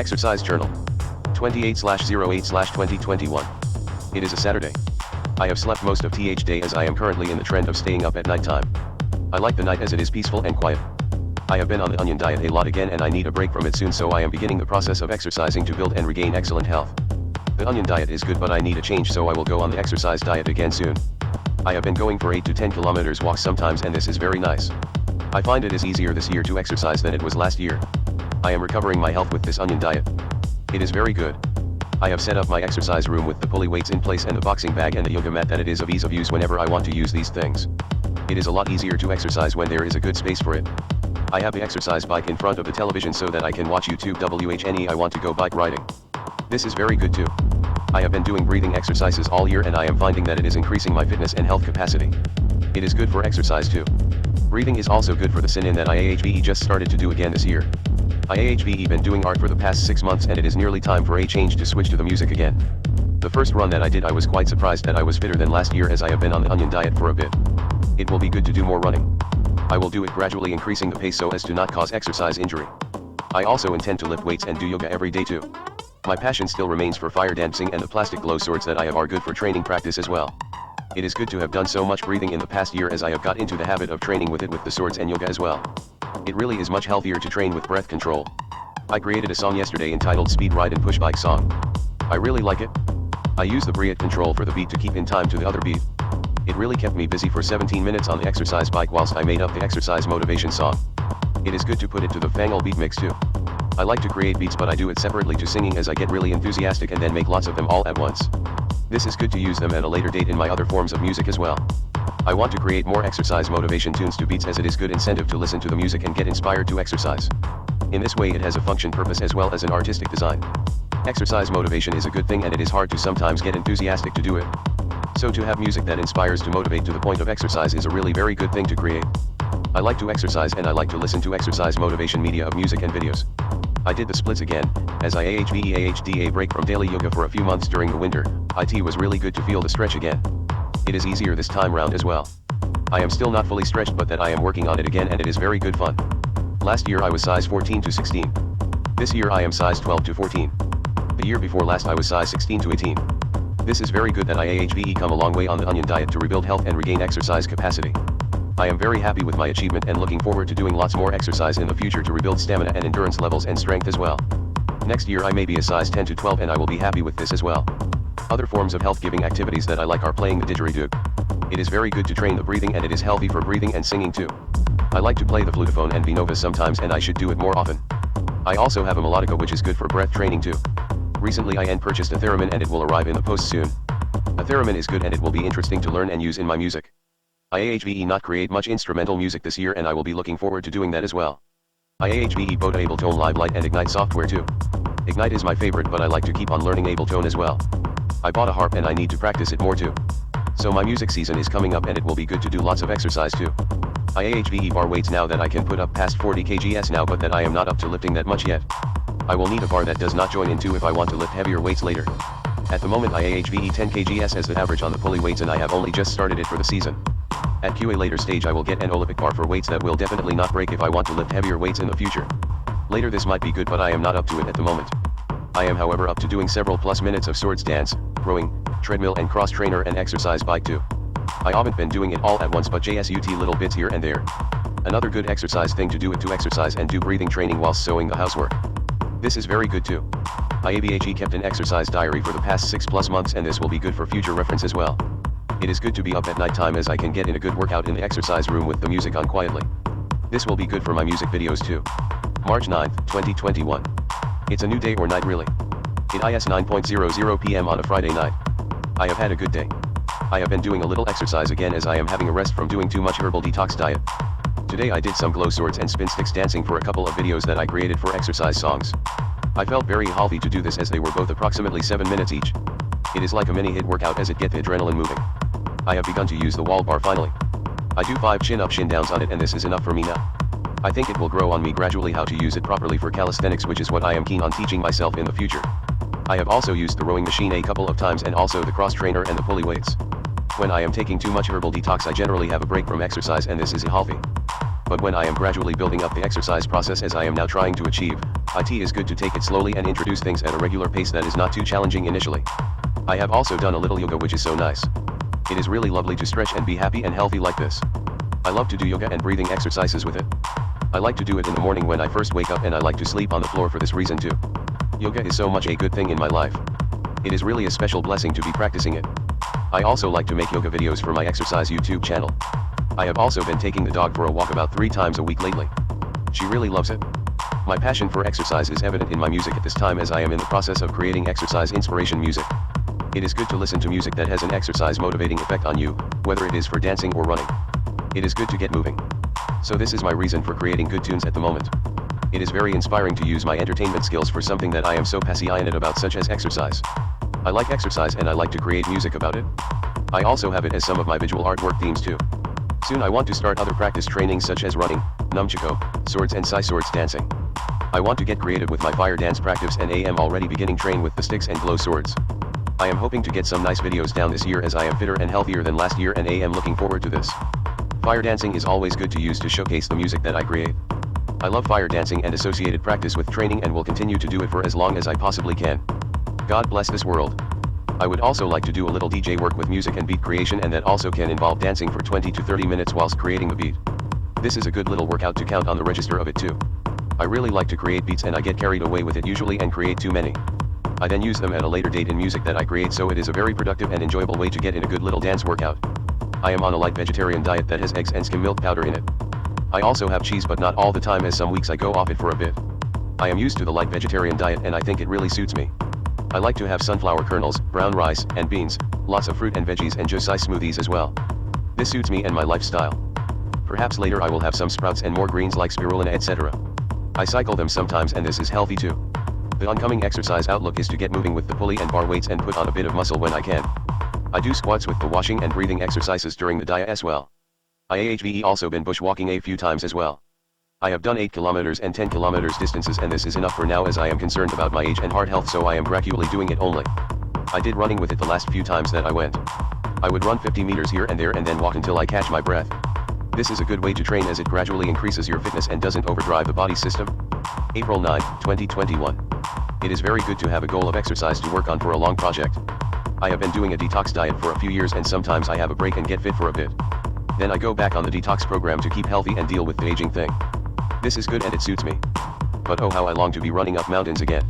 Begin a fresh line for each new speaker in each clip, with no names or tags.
Exercise Journal 28/08/2021. It is a Saturday. I have slept most of th day as I am currently in the trend of staying up at night time. I like the night as it is peaceful and quiet. I have been on the onion diet a lot again and I need a break from it soon, so I am beginning the process of exercising to build and regain excellent health. The onion diet is good but I need a change, so I will go on the exercise diet again soon. I have been going for 8 to 10 kilometers walks sometimes and this is very nice. I find it is easier this year to exercise than it was last year. I am recovering my health with this onion diet. It is very good. I have set up my exercise room with the pulley weights in place and the boxing bag and the yoga mat, that it is of ease of use whenever I want to use these things. It is a lot easier to exercise when there is a good space for it. I have the exercise bike in front of the television so that I can watch YouTube WHNE. I want to go bike riding. This is very good too. I have been doing breathing exercises all year and I am finding that it is increasing my fitness and health capacity. It is good for exercise too. Breathing is also good for the sin-in that IAHVE just started to do again this year. IAHVE been doing art for the past 6 months and it is nearly time for a change to switch to the music again. The first run that I did, I was quite surprised that I was fitter than last year as I have been on the onion diet for a bit. It will be good to do more running. I will do it gradually, increasing the pace so as to not cause exercise injury. I also intend to lift weights and do yoga every day too. My passion still remains for fire dancing, and the plastic glow swords that I have are good for training practice as well. It is good to have done so much breathing in the past year as I have got into the habit of training with it with the swords and yoga as well. It really is much healthier to train with breath control. I created a song yesterday entitled Speed Ride and Push Bike Song. I really like it. I use the breath control for the beat to keep in time to the other beat. It really kept me busy for 17 minutes on the exercise bike whilst I made up the exercise motivation song. It is good to put it to the Fangle beat mix too. I like to create beats but I do it separately to singing as I get really enthusiastic and then make lots of them all at once. This is good to use them at a later date in my other forms of music as well. I want to create more exercise motivation tunes to beats as it is good incentive to listen to the music and get inspired to exercise. In this way it has a function purpose as well as an artistic design. Exercise motivation is a good thing and it is hard to sometimes get enthusiastic to do it. So to have music that inspires to motivate to the point of exercise is a really very good thing to create. I like to exercise and I like to listen to exercise motivation media of music and videos. I did the splits again, as I AHVEAHDA break from daily yoga for a few months during the winter. It was really good to feel the stretch again. It is easier this time round as well. I am still not fully stretched but that I am working on it again and it is very good fun. Last year I was size 14 to 16. This year I am size 12 to 14. The year before last I was size 16 to 18. This is very good that IAHVE come a long way on the onion diet to rebuild health and regain exercise capacity. I am very happy with my achievement and looking forward to doing lots more exercise in the future to rebuild stamina and endurance levels and strength as well. Next year I may be a size 10 to 12 and I will be happy with this as well. Other forms of health giving activities that I like are playing the didgeridoo. It is very good to train the breathing and it is healthy for breathing and singing too. I like to play the flutophone and vinova sometimes and I should do it more often. I also have a melodica which is good for breath training too. Recently I purchased a theremin and it will arrive in the post soon. A theremin is good and it will be interesting to learn and use in my music. IAHVE not create much instrumental music this year and I will be looking forward to doing that as well. IAHVE bought Ableton Live Lite and Ignite software too. Ignite is my favorite but I like to keep on learning Ableton as well. I bought a harp and I need to practice it more too. So my music season is coming up and it will be good to do lots of exercise too. IAHVE bar weights now that I can put up past 40 kgs now, but that I am not up to lifting that much yet. I will need a bar that does not join in too if I want to lift heavier weights later. At the moment IAHVE 10 kgs as the average on the pulley weights and I have only just started it for the season. At QA later stage I will get an Olympic bar for weights that will definitely not break if I want to lift heavier weights in the future. Later this might be good but I am not up to it at the moment. I am however up to doing several plus minutes of swords dance, rowing, treadmill and cross trainer and exercise bike too. I haven't been doing it all at once but just little bits here and there. Another good exercise thing to do it to exercise and do breathing training whilst sewing the housework. This is very good too. IABHE kept an exercise diary for the past 6+ months and this will be good for future reference as well. It is good to be up at night time as I can get in a good workout in the exercise room with the music on quietly. This will be good for my music videos too. March 9th, 2021. It's a new day or night really. It is 9:00 p.m. on a Friday night. I have had a good day. I have been doing a little exercise again as I am having a rest from doing too much herbal detox diet. Today I did some glow swords and spin sticks dancing for a couple of videos that I created for exercise songs. I felt very healthy to do this as they were both approximately 7 minutes each. It is like a mini hit workout as it get the adrenaline moving. I have begun to use the wall bar finally. I do 5 chin up chin downs on it and this is enough for me now. I think it will grow on me gradually how to use it properly for calisthenics, which is what I am keen on teaching myself in the future. I have also used the rowing machine a couple of times and also the cross trainer and the pulley weights. When I am taking too much herbal detox I generally have a break from exercise and this is healthy. but when I am gradually building up the exercise process as I am now trying to achieve, it is good to take it slowly and introduce things at a regular pace that is not too challenging initially. I have also done a little yoga, which is so nice. It is really lovely to stretch and be happy and healthy like this. I love to do yoga and breathing exercises with it. I like to do it in the morning when I first wake up, and I like to sleep on the floor for this reason too. Yoga is so much a good thing in my life. It is really a special blessing to be practicing it. I also like to make yoga videos for my exercise YouTube channel. I have also been taking the dog for a walk about 3 times a week lately. She really loves it. My passion for exercise is evident in my music at this time, as I am in the process of creating exercise inspiration music. It is good to listen to music that has an exercise motivating effect on you, whether it is for dancing or running. It is good to get moving. So this is my reason for creating good tunes at the moment. It is very inspiring to use my entertainment skills for something that I am so passionate about, such as exercise. I like exercise and I like to create music about it. I also have it as some of my visual artwork themes too. Soon I want to start other practice trainings such as running, nunchaku, swords and sai swords dancing. I want to get creative with my fire dance practice, and I am already beginning train with the sticks and glow swords. I am hoping to get some nice videos down this year, as I am fitter and healthier than last year, and I am looking forward to this. Fire dancing is always good to use to showcase the music that I create. I love fire dancing and associated practice with training, and will continue to do it for as long as I possibly can. God bless this world. I would also like to do a little DJ work with music and beat creation, and that also can involve dancing for 20 to 30 minutes whilst creating the beat. This is a good little workout to count on the register of it too. I really like to create beats, and I get carried away with it usually and create too many. I then use them at a later date in music that I create, so it is a very productive and enjoyable way to get in a good little dance workout. I am on a light vegetarian diet that has eggs and skim milk powder in it. I also have cheese, but not all the time, as some weeks I go off it for a bit. I am used to the light vegetarian diet, and I think it really suits me. I like to have sunflower kernels, brown rice, and beans, lots of fruit and veggies, and josai smoothies as well. This suits me and my lifestyle. Perhaps later I will have some sprouts and more greens like spirulina, etc. I cycle them sometimes, and this is healthy too. The oncoming exercise outlook is to get moving with the pulley and bar weights and put on a bit of muscle when I can. I do squats with the washing and breathing exercises during the diet as well. I have also been bushwalking a few times as well. I have done 8 kilometers and 10 kilometers distances, and this is enough for now, as I am concerned about my age and heart health, so I am gradually doing it only. I did running with it the last few times that I went. I would run 50 meters here and there and then walk until I catch my breath. This is a good way to train, as it gradually increases your fitness and doesn't overdrive the body system. April 9, 2021. It is very good to have a goal of exercise to work on for a long project. I have been doing a detox diet for a few years, and sometimes I have a break and get fit for a bit. Then I go back on the detox program to keep healthy and deal with the aging thing. This is good and it suits me. But oh, how I long to be running up mountains again.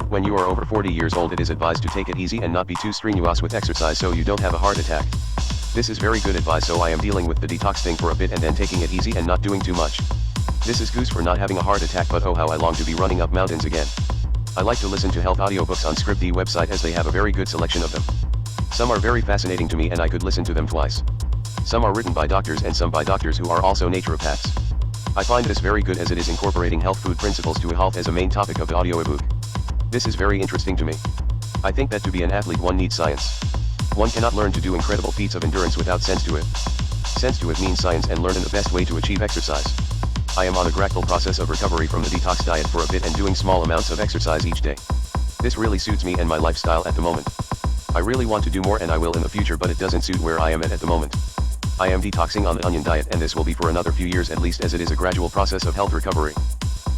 When you are over 40 years old, it is advised to take it easy and not be too strenuous with exercise, so you don't have a heart attack. This is very good advice, so I am dealing with the detox thing for a bit and then taking it easy and not doing too much. This is goose for not having a heart attack, but oh, how I long to be running up mountains again. I like to listen to health audiobooks on Scripty website, as they have a very good selection of them. Some are very fascinating to me and I could listen to them twice. Some are written by doctors and some by doctors who are also naturopaths. I find this very good, as it is incorporating health food principles to health as a main topic of the audiobook. This is very interesting to me. I think that to be an athlete one needs science. One cannot learn to do incredible feats of endurance without sense to it. Sense to it means science and learning the best way to achieve exercise. I am on a gradual process of recovery from the detox diet for a bit and doing small amounts of exercise each day. This really suits me and my lifestyle at the moment. I really want to do more, and I will in the future, but it doesn't suit where I am at the moment. I am detoxing on the onion diet, and this will be for another few years at least, as it is a gradual process of health recovery.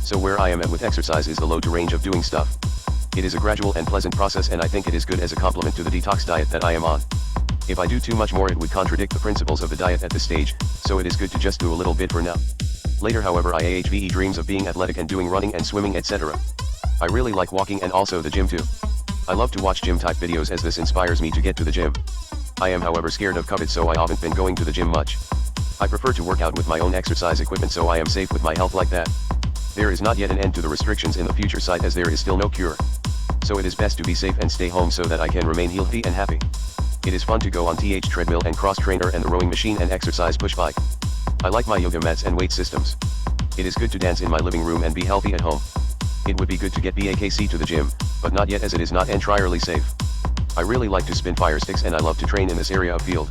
So where I am at with exercise is the low to range of doing stuff. It is a gradual and pleasant process, and I think it is good as a complement to the detox diet that I am on. If I do too much more, it would contradict the principles of the diet at this stage, so it is good to just do a little bit for now. Later, however, I have dreams of being athletic and doing running and swimming, etc. I really like walking and also the gym too. I love to watch gym type videos, as this inspires me to get to the gym. I am however scared of COVID, so I haven't been going to the gym much. I prefer to work out with my own exercise equipment, so I am safe with my health like that. There is not yet an end to the restrictions in the future side, as there is still no cure. So it is best to be safe and stay home so that I can remain healthy and happy. It is fun to go on treadmill and cross trainer and the rowing machine and exercise push bike. I like my yoga mats and weight systems. It is good to dance in my living room and be healthy at home. It would be good to get back to the gym, but not yet, as it is not entirely safe. I really like to spin fire sticks, and I love to train in this area of field.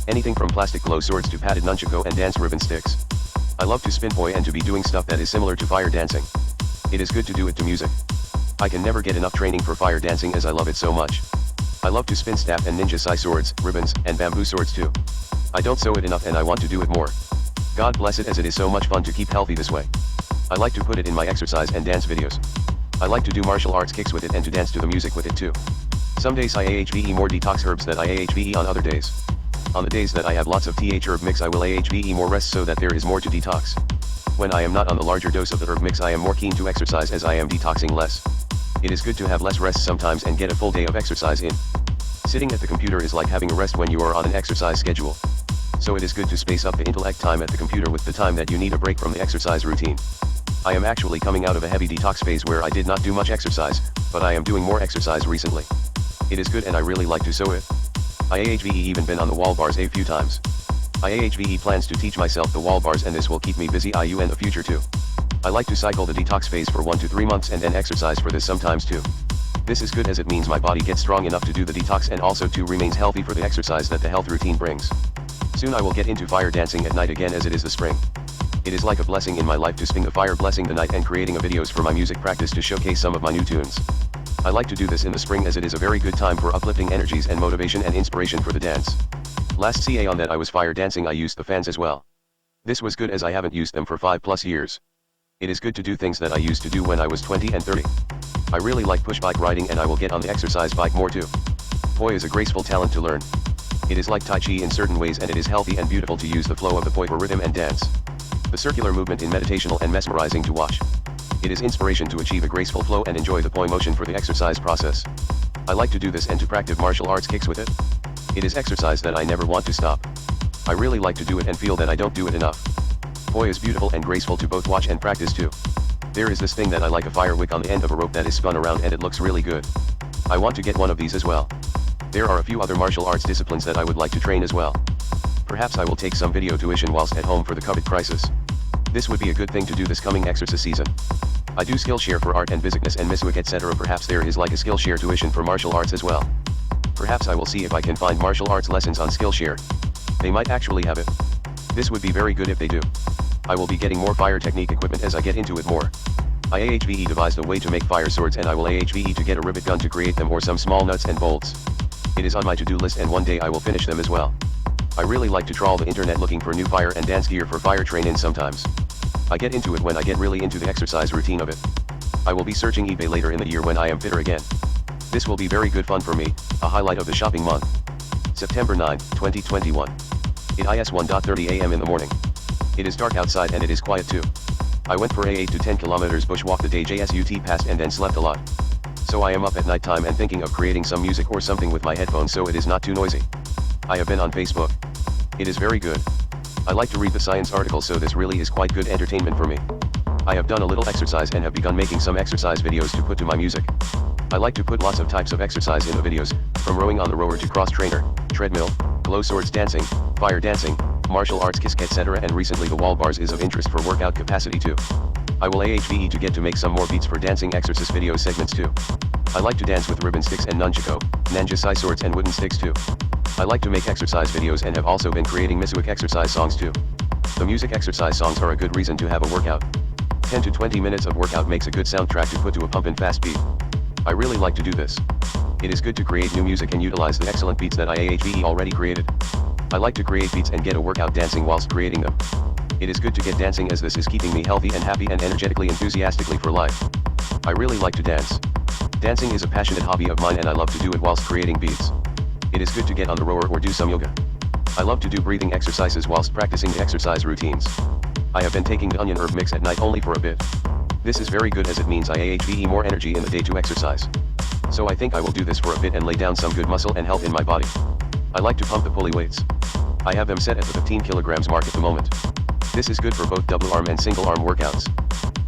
Anything from plastic glow swords to padded nunchaku and dance ribbon sticks. I love to spin poi and to be doing stuff that is similar to fire dancing. It is good to do it to music. I can never get enough training for fire dancing, as I love it so much. I love to spin staff and ninja sai swords, ribbons, and bamboo swords too. I don't sew it enough and I want to do it more. God bless it, as it is so much fun to keep healthy this way. I like to put it in my exercise and dance videos. I like to do martial arts kicks with it and to dance to the music with it too. Some days I AHVE more detox herbs than I AHVE on other days. On the days that I have lots of TH herb mix, I will AHVE more rest so that there is more to detox. When I am not on the larger dose of the herb mix, I am more keen to exercise as I am detoxing less. It is good to have less rest sometimes and get a full day of exercise in. Sitting at the computer is like having a rest when you are on an exercise schedule. So it is good to space up the intellect time at the computer with the time that you need a break from the exercise routine. I am actually coming out of a heavy detox phase where I did not do much exercise, but I am doing more exercise recently. It is good and I really like to sew it. I AHVE even been on the wall bars a few times. I AHVE plans to teach myself the wall bars, and this will keep me busy in the future too. I like to cycle the detox phase for 1 to 3 months and then exercise for this sometimes too. This is good as it means my body gets strong enough to do the detox and also to remains healthy for the exercise that the health routine brings. Soon I will get into fire dancing at night again as it is the spring. It is like a blessing in my life to spin the fire blessing the night and creating videos for my music practice to showcase some of my new tunes. I like to do this in the spring as it is a very good time for uplifting energies and motivation and inspiration for the dance. Last CA on that I was fire dancing, I used the fans as well. This was good as I haven't used them for 5+ years. It is good to do things that I used to do when I was 20 and 30. I really like push bike riding and I will get on the exercise bike more too. Poi is a graceful talent to learn. It is like Tai Chi in certain ways and it is healthy and beautiful to use the flow of the Poi for rhythm and dance. The circular movement in meditational and mesmerizing to watch. It is inspiration to achieve a graceful flow and enjoy the Poi motion for the exercise process. I like to do this and to practice martial arts kicks with it. It is exercise that I never want to stop. I really like to do it and feel that I don't do it enough. Poi is beautiful and graceful to both watch and practice too. There is this thing that I like, a fire wick on the end of a rope that is spun around and it looks really good. I want to get one of these as well. There are a few other martial arts disciplines that I would like to train as well. Perhaps I will take some video tuition whilst at home for the COVID crisis. This would be a good thing to do this coming exercise season. I do Skillshare for art and physicness and Miswick etc. Perhaps there is like a Skillshare tuition for martial arts as well. Perhaps I will see if I can find martial arts lessons on Skillshare. They might actually have it. This would be very good if they do. I will be getting more fire technique equipment as I get into it more. I AHVE devised a way to make fire swords and I will AHVE to get a rivet gun to create them or some small nuts and bolts. It is on my to-do list and one day I will finish them as well. I really like to trawl the internet looking for new fire and dance gear for fire training sometimes. I get into it when I get really into the exercise routine of it. I will be searching eBay later in the year when I am fitter again. This will be very good fun for me, a highlight of the shopping month. September 9, 2021. It is 1:30 a.m. in the morning. It is dark outside and it is quiet too. I went for a 8 to 10 kilometers bushwalk the day JSUT passed and then slept a lot. So I am up at night time and thinking of creating some music or something with my headphones so it is not too noisy. I have been on Facebook. It is very good. I like to read the science articles, so this really is quite good entertainment for me. I have done a little exercise and have begun making some exercise videos to put to my music. I like to put lots of types of exercise in the videos, from rowing on the rower to cross trainer, treadmill, glow swords dancing, fire dancing, martial arts kiss etc. and recently the wall bars is of interest for workout capacity too. I will AHVE to get to make some more beats for dancing exercise video segments too. I like to dance with ribbon sticks and nunchako, ninja sai swords and wooden sticks too. I like to make exercise videos and have also been creating Miswick exercise songs too. The music exercise songs are a good reason to have a workout. 10 to 20 minutes of workout makes a good soundtrack to put to a pumpin' fast beat. I really like to do this. It is good to create new music and utilize the excellent beats that I AHVE already created. I like to create beats and get a workout dancing whilst creating them. It is good to get dancing as this is keeping me healthy and happy and energetically enthusiastically for life. I really like to dance. Dancing is a passionate hobby of mine and I love to do it whilst creating beats. It is good to get on the rower or do some yoga. I love to do breathing exercises whilst practicing the exercise routines. I have been taking the onion herb mix at night only for a bit. This is very good as it means I AHVE more energy in the day to exercise. So I think I will do this for a bit and lay down some good muscle and health in my body. I like to pump the pulley weights. I have them set at the 15 kilograms mark at the moment. This is good for both double arm and single arm workouts.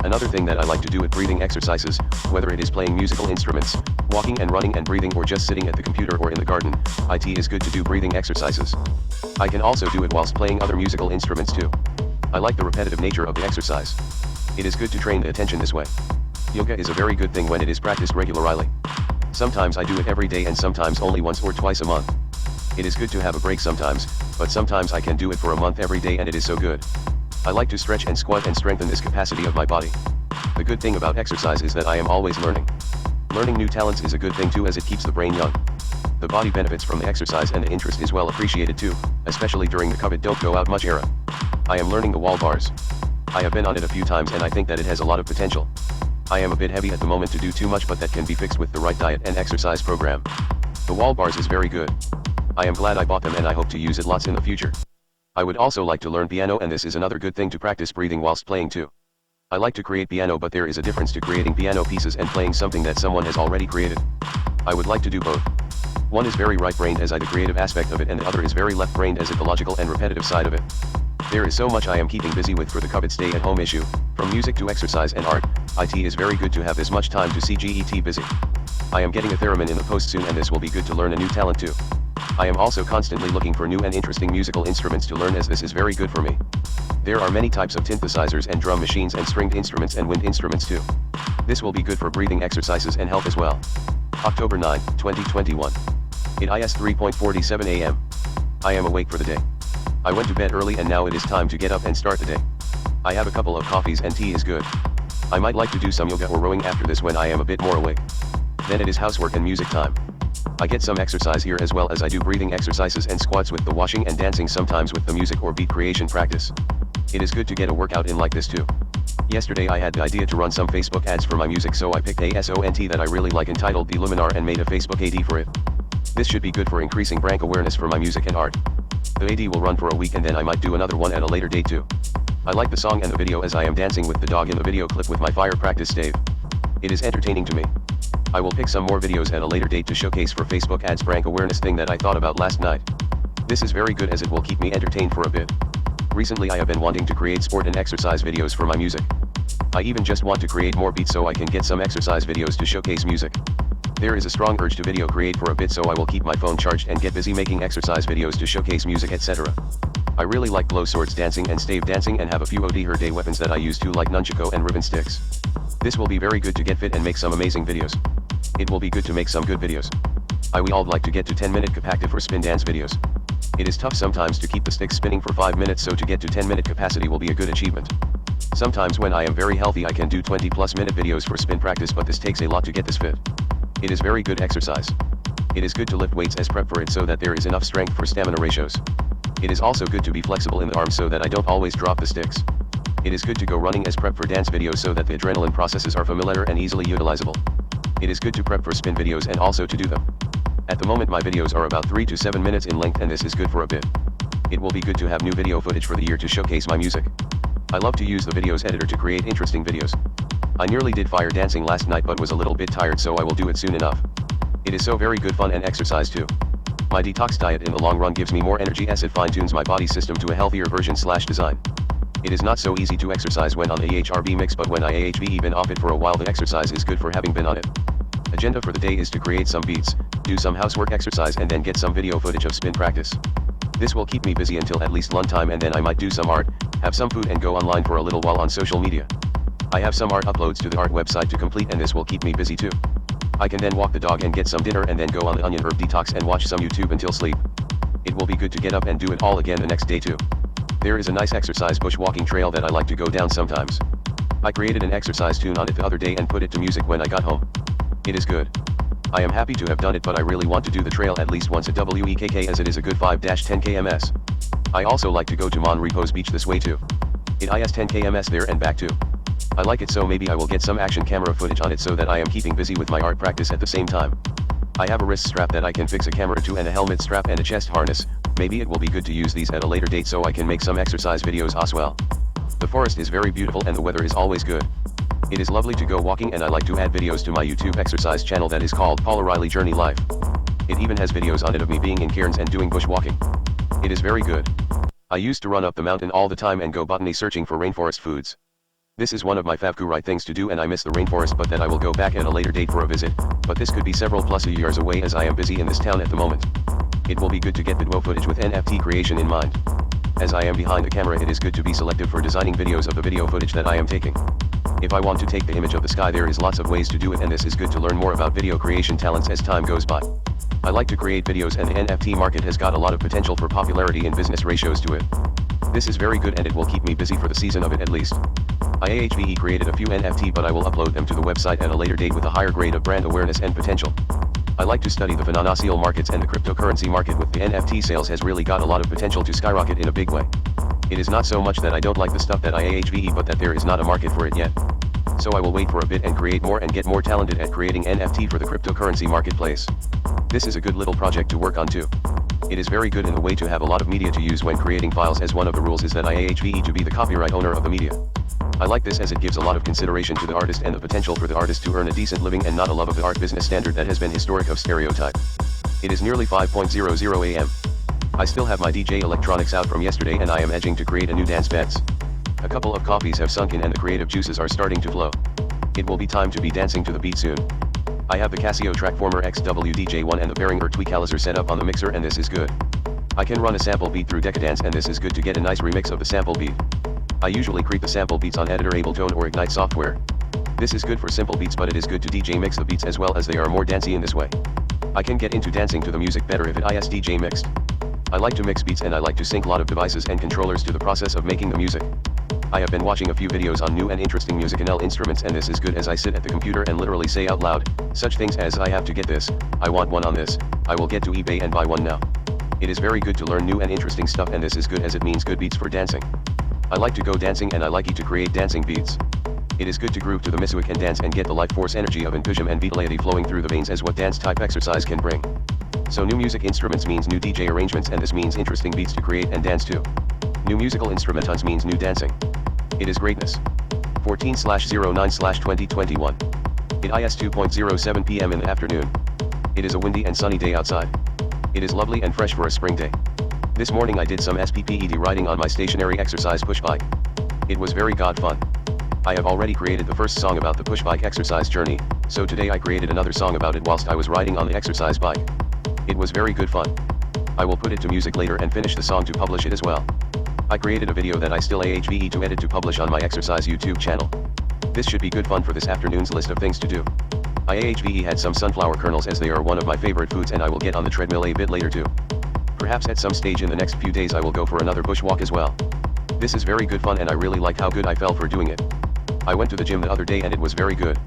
Another thing that I like to do with breathing exercises, whether it is playing musical instruments, walking and running and breathing or just sitting at the computer or in the garden, it is good to do breathing exercises. I can also do it whilst playing other musical instruments too. I like the repetitive nature of the exercise. It is good to train the attention this way. Yoga is a very good thing when it is practiced regularly. Sometimes I do it every day and sometimes only once or twice a month. It is good to have a break sometimes, but sometimes I can do it for a month every day and it is so good. I like to stretch and squat and strengthen this capacity of my body. The good thing about exercise is that I am always learning. Learning new talents is a good thing too as it keeps the brain young. The body benefits from the exercise and the interest is well appreciated too, especially during the COVID don't go out much era. I am learning the wall bars. I have been on it a few times and I think that it has a lot of potential. I am a bit heavy at the moment to do too much, but that can be fixed with the right diet and exercise program. The wall bars is very good. I am glad I bought them and I hope to use it lots in the future. I would also like to learn piano, and this is another good thing to practice breathing whilst playing too. I like to create piano, but there is a difference to creating piano pieces and playing something that someone has already created. I would like to do both. One is very right-brained as I the creative aspect of it, and the other is very left-brained as it the logical and repetitive side of it. There is so much I am keeping busy with for the coveted stay-at-home issue, from music to exercise and art. It is very good to have this much time to get busy. I am getting a theremin in the post soon, and this will be good to learn a new talent too. I am also constantly looking for new and interesting musical instruments to learn, as this is very good for me. There are many types of synthesizers and drum machines and stringed instruments and wind instruments too. This will be good for breathing exercises and health as well. October 9, 2021. It is 3:47 a.m. I am awake for the day. I went to bed early and now it is time to get up and start the day. I have a couple of coffees and tea is good. I might like to do some yoga or rowing after this when I am a bit more awake. Then it is housework and music time. I get some exercise here as well as I do breathing exercises and squats with the washing and dancing sometimes with the music or beat creation practice. It is good to get a workout in like this too. Yesterday I had the idea to run some Facebook ads for my music, so I picked a song that I really like entitled The Luminar and made a Facebook ad for it. This should be good for increasing brand awareness for my music and art. The ad will run for a week and then I might do another one at a later date too. I like the song and the video as I am dancing with the dog in the video clip with my fire practice stave. It is entertaining to me. I will pick some more videos at a later date to showcase for Facebook ads brand awareness thing that I thought about last night. This is very good as it will keep me entertained for a bit. Recently I have been wanting to create sport and exercise videos for my music. I even just want to create more beats so I can get some exercise videos to showcase music. There is a strong urge to video create for a bit, so I will keep my phone charged and get busy making exercise videos to showcase music, etc. I really like glow swords dancing and stave dancing and have a few OD her day weapons that I use too, like nunchako and ribbon sticks. This will be very good to get fit and make some amazing videos. It will be good to make some good videos. We all like to get to 10-minute capacity for spin dance videos. It is tough sometimes to keep the sticks spinning for 5 minutes, so to get to 10-minute capacity will be a good achievement. Sometimes when I am very healthy I can do 20+ minute videos for spin practice, but this takes a lot to get this fit. It is very good exercise. It is good to lift weights as prep for it so that there is enough strength for stamina ratios. It is also good to be flexible in the arms so that I don't always drop the sticks. It is good to go running as prep for dance videos so that the adrenaline processes are familiar and easily utilizable. It is good to prep for spin videos and also to do them. At the moment my videos are about 3 to 7 minutes in length, and this is good for a bit. It will be good to have new video footage for the year to showcase my music. I love to use the videos editor to create interesting videos. I nearly did fire dancing last night but was a little bit tired, so I will do it soon enough. It is so very good fun and exercise too. My detox diet in the long run gives me more energy as it fine-tunes my body system to a healthier version/design. It is not so easy to exercise when on the AHRB mix, but when I AHV been off it for a while the exercise is good for having been on it. Agenda for the day is to create some beats, do some housework exercise and then get some video footage of spin practice. This will keep me busy until at least lunchtime, and then I might do some art, have some food and go online for a little while on social media. I have some art uploads to the art website to complete, and this will keep me busy too. I can then walk the dog and get some dinner and then go on the onion herb detox and watch some YouTube until sleep. It will be good to get up and do it all again the next day too. There is a nice exercise bushwalking trail that I like to go down sometimes. I created an exercise tune on it the other day and put it to music when I got home. It is good. I am happy to have done it, but I really want to do the trail at least once a week as it is a good 5-10 kms. I also like to go to Mon Repos Beach this way too. It is 10 kms there and back too. I like it, so maybe I will get some action camera footage on it so that I am keeping busy with my art practice at the same time. I have a wrist strap that I can fix a camera to and a helmet strap and a chest harness. Maybe it will be good to use these at a later date so I can make some exercise videos as well. The forest is very beautiful and the weather is always good. It is lovely to go walking, and I like to add videos to my YouTube exercise channel that is called Paula Reilly Journey Life. It even has videos on it of me being in cairns and doing bushwalking. It is very good. I used to run up the mountain all the time and go botany searching for rainforest foods. This is one of my favorite things to do, and I miss the rainforest, but that I will go back at a later date for a visit, but this could be several plus years away as I am busy in this town at the moment. It will be good to get video footage with NFT creation in mind. As I am behind the camera, it is good to be selective for designing videos of the video footage that I am taking. If I want to take the image of the sky, there is lots of ways to do it, and this is good to learn more about video creation talents as time goes by. I like to create videos, and the NFT market has got a lot of potential for popularity and business ratios to it. This is very good and it will keep me busy for the season of it at least. I AHVE created a few NFT, but I will upload them to the website at a later date with a higher grade of brand awareness and potential. I like to study the financial markets, and the cryptocurrency market with the NFT sales has really got a lot of potential to skyrocket in a big way. It is not so much that I don't like the stuff that I ahve but that there is not a market for it yet. So I will wait for a bit and create more and get more talented at creating NFT for the cryptocurrency marketplace. This is a good little project to work on too. It is very good in the way to have a lot of media to use when creating files, as one of the rules is that I ahve to be the copyright owner of the media. I like this as it gives a lot of consideration to the artist and the potential for the artist to earn a decent living and not a love of the art business standard that has been historic of stereotype. It is nearly 5:00 am. I still have my DJ electronics out from yesterday and I am edging to create a new dance beds. A couple of coffees have sunk in and the creative juices are starting to flow. It will be time to be dancing to the beat soon. I have the Casio Trackformer XWDJ1 and the Behringer Tweakalizer set up on the mixer, and this is good. I can run a sample beat through Decadance, and this is good to get a nice remix of the sample beat. I usually create the sample beats on Editor, Ableton or Ignite software. This is good for simple beats, but it is good to DJ mix the beats as well, as they are more dancey in this way. I can get into dancing to the music better if it is DJ mixed. I like to mix beats and I like to sync a lot of devices and controllers to the process of making the music. I have been watching a few videos on new and interesting musical instruments, and this is good as I sit at the computer and literally say out loud, such things as I have to get this, I want one on this, I will get to eBay and buy one now. It is very good to learn new and interesting stuff, and this is good as it means good beats for dancing. I like to go dancing and I like to create dancing beats. It is good to groove to the music and dance and get the life force energy of enthusiasm and vitality flowing through the veins as what dance type exercise can bring. So new music instruments means new DJ arrangements, and this means interesting beats to create and dance to. New musical instrumentons means new dancing. It is greatness. 14/09/2021. It is 2:07 p.m. in the afternoon. It is a windy and sunny day outside. It is lovely and fresh for a spring day. This morning I did some SPPED riding on my stationary exercise push bike. It was very god fun. I have already created the first song about the push bike exercise journey, so today I created another song about it whilst I was riding on the exercise bike. It was very good fun. I will put it to music later and finish the song to publish it as well. I created a video that I still ahve to edit to publish on my exercise YouTube channel. This should be good fun for this afternoon's list of things to do. I ahve had some sunflower kernels as they are one of my favorite foods, and I will get on the treadmill a bit later too. Perhaps at some stage in the next few days I will go for another bushwalk as well. This is very good fun and I really like how good I felt for doing it. I went to the gym the other day and it was very good.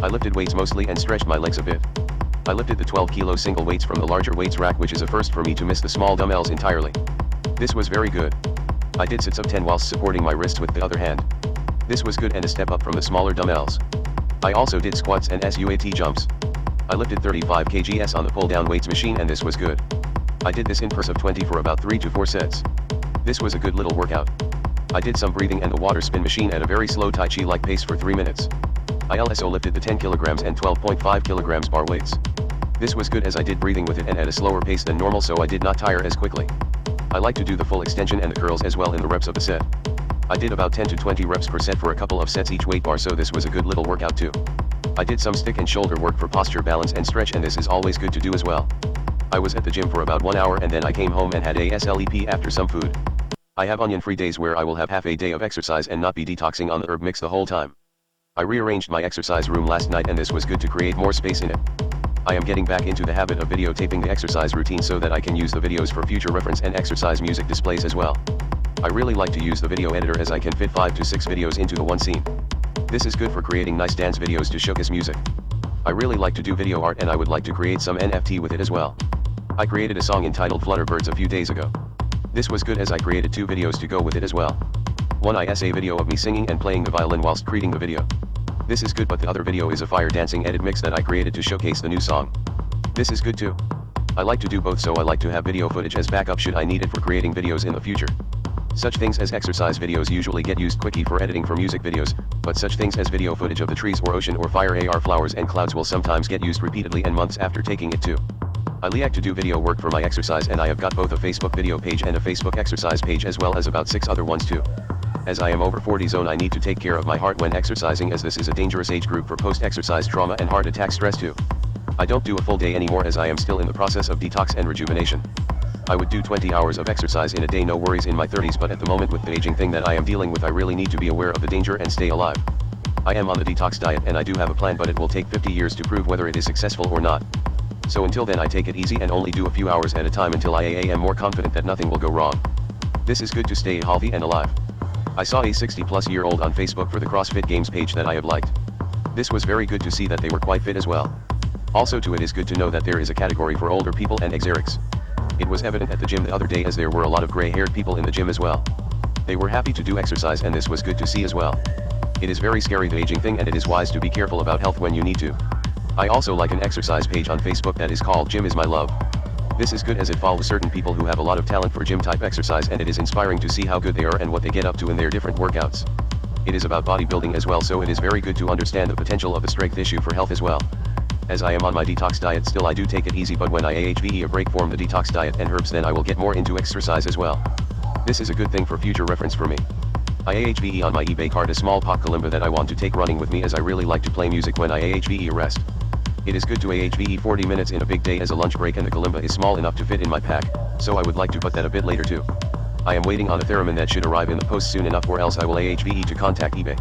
I lifted weights mostly and stretched my legs a bit. I lifted the 12 kilo single weights from the larger weights rack, which is a first for me to miss the small dumbbells entirely. This was very good. I did sits up 10 whilst supporting my wrists with the other hand. This was good and a step up from the smaller dumbbells. I also did squats and SUAT jumps. I lifted 35 kgs on the pull down weights machine and this was good. I did this in purse of 20 for about 3 to 4 sets. This was a good little workout. I did some breathing and the water spin machine at a very slow Tai Chi like pace for 3 minutes. I also lifted the 10 kilograms and 12.5 kilograms bar weights. This was good as I did breathing with it and at a slower pace than normal, so I did not tire as quickly. I like to do the full extension and the curls as well in the reps of the set. I did about 10 to 20 reps per set for a couple of sets each weight bar, so this was a good little workout too. I did some stick and shoulder work for posture, balance and stretch, and this is always good to do as well. I was at the gym for about 1 hour and then I came home and had a sleep after some food. I have onion-free days where I will have half a day of exercise and not be detoxing on the herb mix the whole time. I rearranged my exercise room last night and this was good to create more space in it. I am getting back into the habit of videotaping the exercise routine so that I can use the videos for future reference and exercise music displays as well. I really like to use the video editor as I can fit 5 to 6 videos into the one scene. This is good for creating nice dance videos to showcase music. I really like to do video art and I would like to create some NFT with it as well. I created a song entitled Flutterbirds a few days ago. This was good as I created 2 videos to go with it as well. One is a video of me singing and playing the violin whilst creating the video. This is good, but the other video is a fire dancing edit mix that I created to showcase the new song. This is good too. I like to do both, so I like to have video footage as backup should I need it for creating videos in the future. Such things as exercise videos usually get used quickly for editing for music videos, but such things as video footage of the trees or ocean or fire AR flowers and clouds will sometimes get used repeatedly and months after taking it too. I like to do video work for my exercise and I have got both a Facebook video page and a Facebook exercise page as well as about 6 other ones too. As I am over 40 zone, I need to take care of my heart when exercising, as this is a dangerous age group for post-exercise trauma and heart attack stress too. I don't do a full day anymore as I am still in the process of detox and rejuvenation. I would do 20 hours of exercise in a day, no worries, in my 30s, but at the moment with the aging thing that I am dealing with, I really need to be aware of the danger and stay alive. I am on the detox diet and I do have a plan, but it will take 50 years to prove whether it is successful or not. So until then I take it easy and only do a few hours at a time until I am more confident that nothing will go wrong. This is good to stay healthy and alive. I saw a 60-plus-year-old on Facebook for the CrossFit Games page that I have liked. This was very good to see that they were quite fit as well. Also too, it is good to know that there is a category for older people and exerics. It was evident at the gym the other day as there were a lot of gray-haired people in the gym as well. They were happy to do exercise and this was good to see as well. It is very scary the aging thing and it is wise to be careful about health when you need to. I also like an exercise page on Facebook that is called Gym is My Love. This is good as it follows certain people who have a lot of talent for gym type exercise and it is inspiring to see how good they are and what they get up to in their different workouts. It is about bodybuilding as well, so it is very good to understand the potential of the strength issue for health as well. As I am on my detox diet still, I do take it easy, but when I AHVE a break from the detox diet and herbs, then I will get more into exercise as well. This is a good thing for future reference for me. I AHVE on my eBay card a small pot kalimba that I want to take running with me, as I really like to play music when I AHVE a rest. It is good to AHVE 40 minutes in a big day as a lunch break, and the kalimba is small enough to fit in my pack, so I would like to put that a bit later too. I am waiting on a theremin that should arrive in the post soon enough, or else I will AHVE to contact eBay.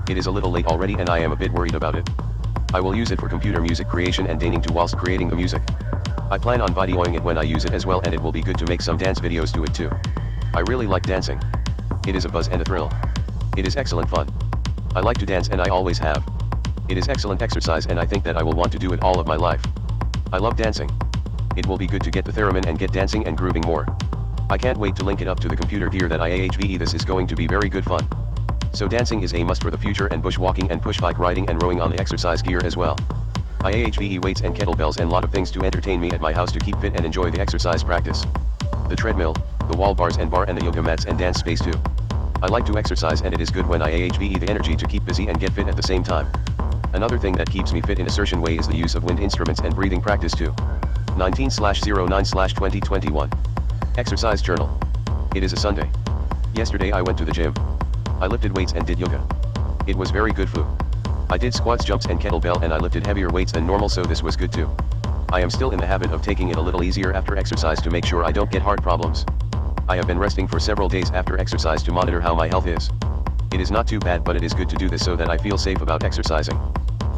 It is a little late already and I am a bit worried about it. I will use it for computer music creation and dancing too whilst creating the music. I plan on videoing it when I use it as well, and it will be good to make some dance videos to it too. I really like dancing. It is a buzz and a thrill. It is excellent fun. I like to dance and I always have. It is excellent exercise and I think that I will want to do it all of my life. I love dancing. It will be good to get the theremin and get dancing and grooving more. I can't wait to link it up to the computer gear that I AHVE. This is going to be very good fun. So dancing is a must for the future, and bushwalking and push bike riding and rowing on the exercise gear as well. I AHVE weights and kettlebells and lot of things to entertain me at my house to keep fit and enjoy the exercise practice. The treadmill, the wall bars and bar, and the yoga mats and dance space too. I like to exercise and it is good when I AHVE the energy to keep busy and get fit at the same time. Another thing that keeps me fit in a certain way is the use of wind instruments and breathing practice too. 19/09/2021. Exercise journal. It is a Sunday. Yesterday I went to the gym. I lifted weights and did yoga. It was very good food. I did squats, jumps and kettlebell, and I lifted heavier weights than normal, so this was good too. I am still in the habit of taking it a little easier after exercise to make sure I don't get heart problems. I have been resting for several days after exercise to monitor how my health is. It is not too bad, but it is good to do this so that I feel safe about exercising.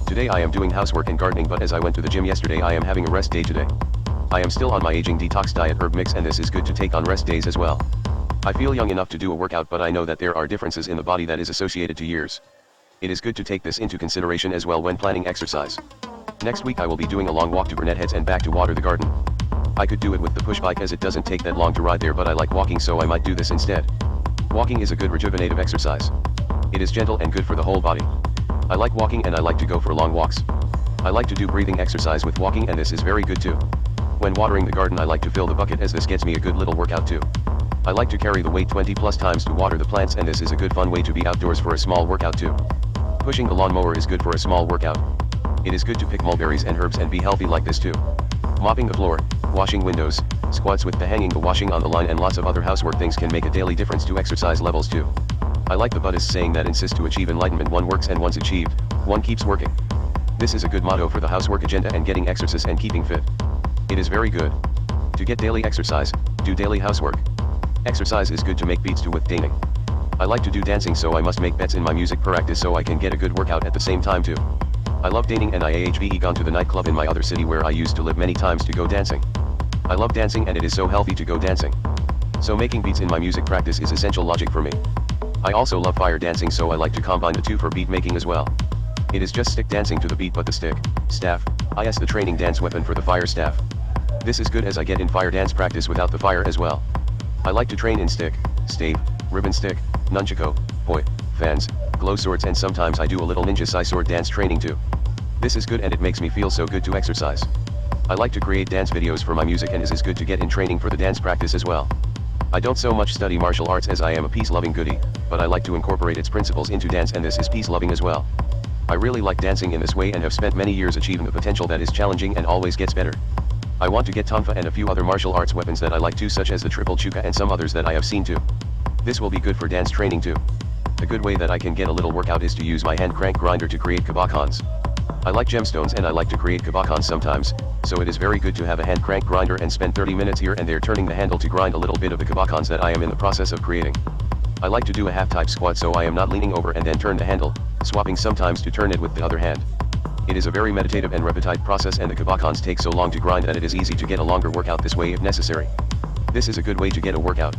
Today I am doing housework and gardening, but as I went to the gym yesterday I am having a rest day today. I am still on my aging detox diet herb mix, and this is good to take on rest days as well. I feel young enough to do a workout, but I know that there are differences in the body that is associated to years. It is good to take this into consideration as well when planning exercise. Next week I will be doing a long walk to Burnett Heads and back to water the garden. I could do it with the push bike as it doesn't take that long to ride there, but I like walking, so I might do this instead. Walking is a good rejuvenative exercise. It is gentle and good for the whole body. I like walking and I like to go for long walks. I like to do breathing exercise with walking, and this is very good too. When watering the garden I like to fill the bucket, as this gets me a good little workout too. I like to carry the weight 20 plus times to water the plants, and this is a good fun way to be outdoors for a small workout too. Pushing the lawnmower is good for a small workout. It is good to pick mulberries and herbs and be healthy like this too. Mopping the floor, washing windows, squats with the hanging the washing on the line, and lots of other housework things can make a daily difference to exercise levels too. I like the Buddhist saying that insists to achieve enlightenment one works, and once achieved, one keeps working. This is a good motto for the housework agenda and getting exercise and keeping fit. It is very good. To get daily exercise, do daily housework. Exercise is good to make beats to with dancing. I like to do dancing, so I must make bets in my music practice so I can get a good workout at the same time too. I love dancing, and I AHVE gone to the nightclub in my other city where I used to live many times to go dancing. I love dancing and it is so healthy to go dancing. So making beats in my music practice is essential logic for me. I also love fire dancing, so I like to combine the two for beat making as well. It is just stick dancing to the beat, but the stick, staff, is the training dance weapon for the fire staff. This is good as I get in fire dance practice without the fire as well. I like to train in stick, stave, ribbon stick, nunchaku, poi, fans, glow swords, and sometimes I do a little ninja sai sword dance training too. This is good and it makes me feel so good to exercise. I like to create dance videos for my music, and it is good to get in training for the dance practice as well. I don't so much study martial arts as I am a peace-loving goodie, but I like to incorporate its principles into dance, and this is peace-loving as well. I really like dancing in this way and have spent many years achieving the potential that is challenging and always gets better. I want to get tonfa and a few other martial arts weapons that I like too, such as the triple chuka and some others that I have seen too. This will be good for dance training too. A good way that I can get a little workout is to use my hand crank grinder to create kabakons. I like gemstones and I like to create kabakons sometimes, so it is very good to have a hand crank grinder and spend 30 minutes here and there turning the handle to grind a little bit of the kabakons that I am in the process of creating. I like to do a half type squat, so I am not leaning over and then turn the handle, swapping sometimes to turn it with the other hand. It is a very meditative and repetitive process, and the kabakons take so long to grind that it is easy to get a longer workout this way if necessary. This is a good way to get a workout.